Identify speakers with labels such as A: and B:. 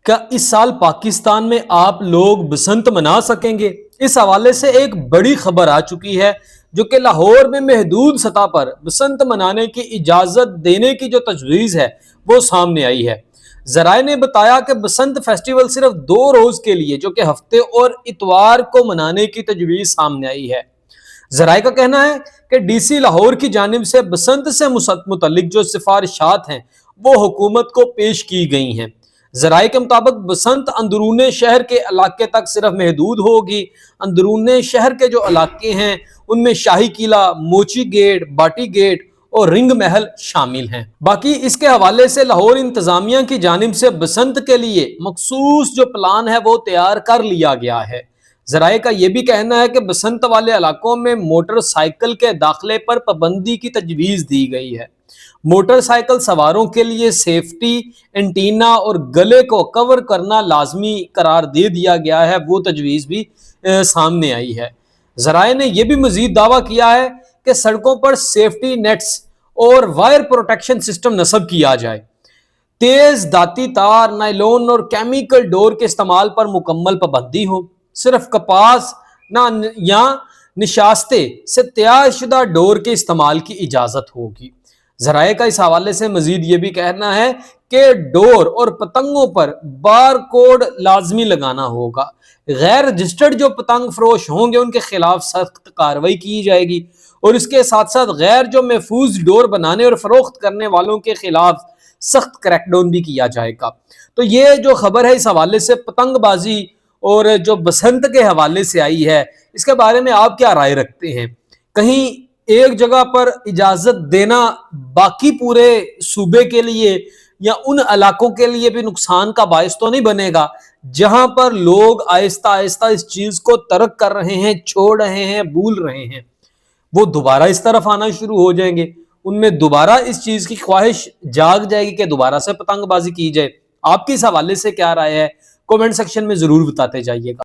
A: کیا اس سال پاکستان میں آپ لوگ بسنت منا سکیں گے؟ اس حوالے سے ایک بڑی خبر آ چکی ہے جو کہ لاہور میں محدود سطح پر بسنت منانے کی اجازت دینے کی جو تجویز ہے وہ سامنے آئی ہے۔ ذرائع نے بتایا کہ بسنت فیسٹیول صرف 2 روز کے لیے جو کہ ہفتے اور اتوار کو منانے کی تجویز سامنے آئی ہے۔ ذرائع کا کہنا ہے کہ ڈی سی لاہور کی جانب سے بسنت سے متعلق جو سفارشات ہیں وہ حکومت کو پیش کی گئی ہیں۔ ذرائع کے مطابق بسنت اندرون شہر کے علاقے تک صرف محدود ہوگی۔ اندرون شہر کے جو علاقے ہیں ان میں شاہی قلعہ، موچی گیٹ، باٹی گیٹ اور رنگ محل شامل ہیں۔ باقی اس کے حوالے سے لاہور انتظامیہ کی جانب سے بسنت کے لیے مخصوص جو پلان ہے وہ تیار کر لیا گیا ہے۔ ذرائع کا یہ بھی کہنا ہے کہ بسنت والے علاقوں میں موٹر سائیکل کے داخلے پر پابندی کی تجویز دی گئی ہے۔ موٹر سائیکل سواروں کے لیے سیفٹی اینٹینا اور گلے کو کور کرنا لازمی قرار دے دیا گیا ہے، وہ تجویز بھی سامنے آئی ہے۔ ذرائع نے یہ بھی مزید دعویٰ کیا ہے کہ سڑکوں پر سیفٹی نیٹس اور وائر پروٹیکشن سسٹم نصب کیا جائے۔ تیز دھاتی تار، نائلون اور کیمیکل ڈور کے استعمال پر مکمل پابندی ہو۔ صرف کپاس یا نشاستے سے تیار شدہ ڈور کے استعمال کی اجازت ہوگی۔ ذرائع کا اس حوالے سے مزید یہ بھی کہنا ہے کہ ڈور اور پتنگوں پر بار کوڈ لازمی لگانا ہوگا۔ غیر رجسٹرڈ جو پتنگ فروش ہوں گے ان کے خلاف سخت کارروائی کی جائے گی، اور اس کے ساتھ ساتھ غیر جو محفوظ ڈور بنانے اور فروخت کرنے والوں کے خلاف سخت کریک ڈاؤن بھی کیا جائے گا۔ تو یہ جو خبر ہے اس حوالے سے پتنگ بازی اور جو بسنت کے حوالے سے آئی ہے، اس کے بارے میں آپ کیا رائے رکھتے ہیں؟ کہیں ایک جگہ پر اجازت دینا باقی پورے صوبے کے لیے یا ان علاقوں کے لیے بھی نقصان کا باعث تو نہیں بنے گا جہاں پر لوگ آہستہ آہستہ اس چیز کو ترک کر رہے ہیں، چھوڑ رہے ہیں، بھول رہے ہیں، وہ دوبارہ اس طرف آنا شروع ہو جائیں گے، ان میں دوبارہ اس چیز کی خواہش جاگ جائے گی کہ دوبارہ سے پتنگ بازی کی جائے۔ آپ کی اس حوالے سے کیا رائے ہے؟ کومنٹ سیکشن میں ضرور بتاتے جائیے گا۔